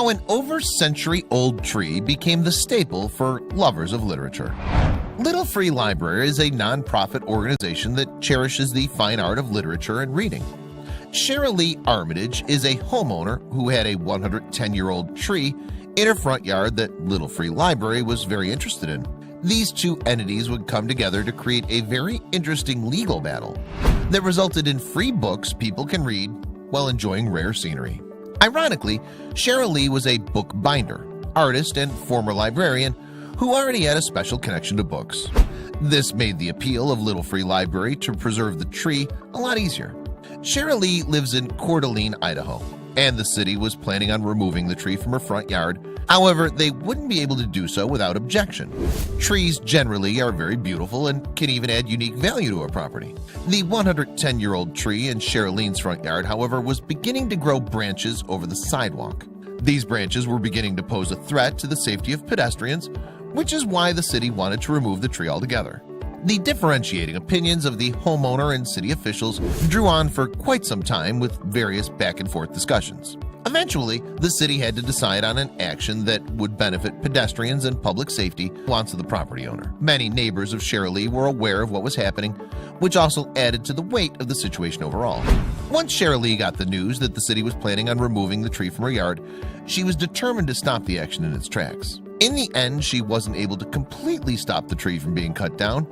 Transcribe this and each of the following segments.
How an over-century-old tree became the staple for lovers of literature. Little Free Library is a non-profit organization that cherishes the fine art of literature and reading. Cheryl Lee Armitage is a homeowner who had a 110-year-old tree in her front yard that Little Free Library was very interested in. These two entities would come together to create a very interesting legal battle that resulted in free books people can read while enjoying rare scenery. Ironically, Cheryl Lee was a book binder, artist, and former librarian who already had a special connection to books. This made the appeal of Little Free Library to preserve the tree a lot easier. Cheryl Lee lives in Coeur d'Alene, Idaho, and the city was planning on removing the tree from her front yard. However, they wouldn't be able to do so without objection. Trees generally are very beautiful and can even add unique value to a property. The 110-year-old tree in Cheryl Lee's front yard, however, was beginning to grow branches over the sidewalk. These branches were beginning to pose a threat to the safety of pedestrians, which is why the city wanted to remove the tree altogether. The differentiating opinions of the homeowner and city officials drew on for quite some time with various back-and-forth discussions. Eventually, the city had to decide on an action that would benefit pedestrians and public safety wants of the property owner. Many neighbors of Cheryl Lee were aware of what was happening, which also added to the weight of the situation overall. Once Cheryl Lee got the news that the city was planning on removing the tree from her yard, she was determined to stop the action in its tracks. In the end, she wasn't able to completely stop the tree from being cut down.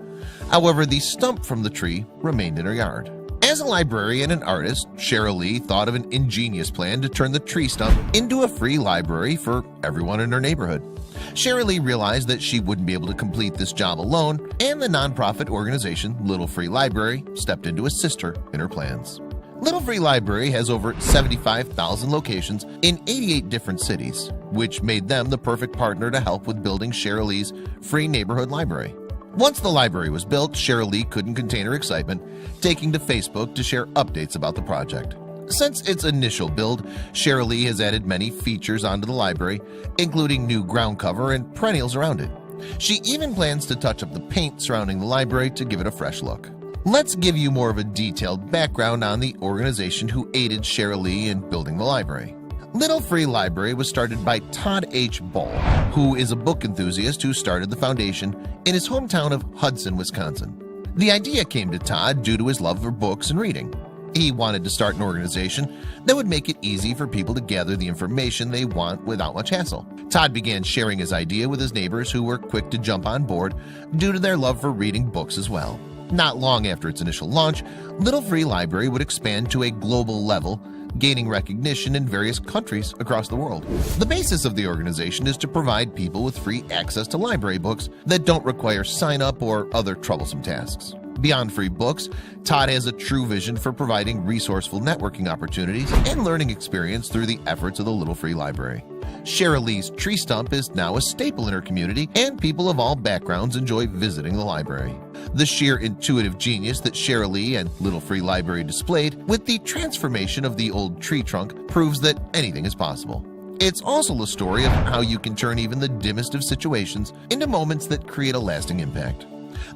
However, the stump from the tree remained in her yard. As a librarian and artist, Cheryl Lee thought of an ingenious plan to turn the tree stump into a free library for everyone in her neighborhood. Cheryl Lee realized that she wouldn't be able to complete this job alone, and the nonprofit organization Little Free Library stepped in to assist her in her plans. Little Free Library has over 75,000 locations in 88 different cities, which made them the perfect partner to help with building Cheryl Lee's free neighborhood library. Once the library was built, Cheryl Lee couldn't contain her excitement, taking to Facebook to share updates about the project. Since its initial build, Cheryl Lee has added many features onto the library, including new ground cover and perennials around it. She even plans to touch up the paint surrounding the library to give it a fresh look. Let's give you more of a detailed background on the organization who aided Cheryl Lee in building the library. Little Free Library was started by Todd H. Ball, who is a book enthusiast who started the foundation in his hometown of Hudson, Wisconsin. The idea came to Todd due to his love for books and reading. He wanted to start an organization that would make it easy for people to gather the information they want without much hassle. Todd began sharing his idea with his neighbors, who were quick to jump on board due to their love for reading books as well. Not long after its initial launch, Little Free Library would expand to a global level, gaining recognition in various countries across the world. The basis of the organization is to provide people with free access to library books that don't require sign-up or other troublesome tasks. Beyond free books, Todd has a true vision for providing resourceful networking opportunities and learning experience through the efforts of the Little Free Library. Cheryl Lee's tree stump is now a staple in her community, and people of all backgrounds enjoy visiting the library. The sheer intuitive genius that Cheryl Lee and Little Free Library displayed with the transformation of the old tree trunk proves that anything is possible. It's also the story of how you can turn even the dimmest of situations into moments that create a lasting impact.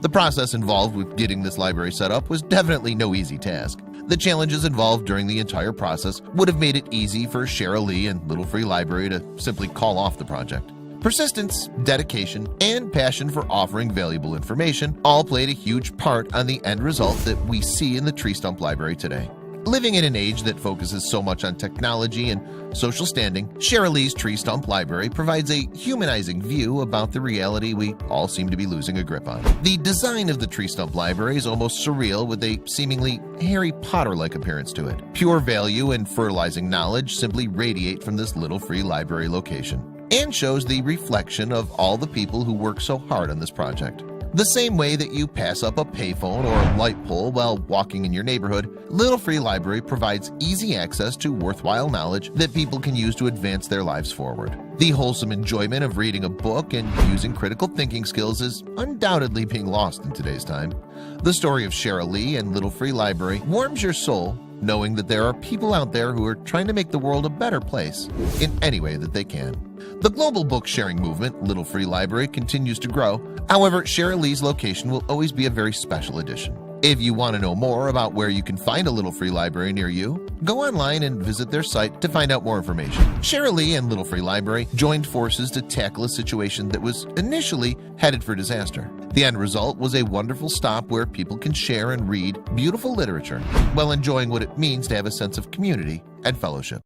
The process involved with getting this library set up was definitely no easy task. The challenges involved during the entire process would have made it easy for Cheryl Lee and Little Free Library to simply call off the project. Persistence, dedication, and passion for offering valuable information all played a huge part on the end result that we see in the Tree Stump Library today. Living in an age that focuses so much on technology and social standing, Cheryl Lee's Tree Stump Library provides a humanizing view about the reality we all seem to be losing a grip on. The design of the Tree Stump Library is almost surreal, with a seemingly Harry Potter-like appearance to it. Pure value and fertilizing knowledge simply radiate from this Little Free Library location, and shows the reflection of all the people who work so hard on this project. The same way that you pass up a payphone or a light pole while walking in your neighborhood, Little Free Library provides easy access to worthwhile knowledge that people can use to advance their lives forward. The wholesome enjoyment of reading a book and using critical thinking skills is undoubtedly being lost in today's time. The story of Cheryl Lee and Little Free Library warms your soul, knowing that there are people out there who are trying to make the world a better place in any way that they can. The global book sharing movement, Little Free Library, continues to grow. However, Cheryl Lee's location will always be a very special edition. If you want to know more about where you can find a Little Free Library near you, go online and visit their site to find out more information. Cheryl Lee and Little Free Library joined forces to tackle a situation that was initially headed for disaster. The end result was a wonderful stop where people can share and read beautiful literature while enjoying what it means to have a sense of community and fellowship.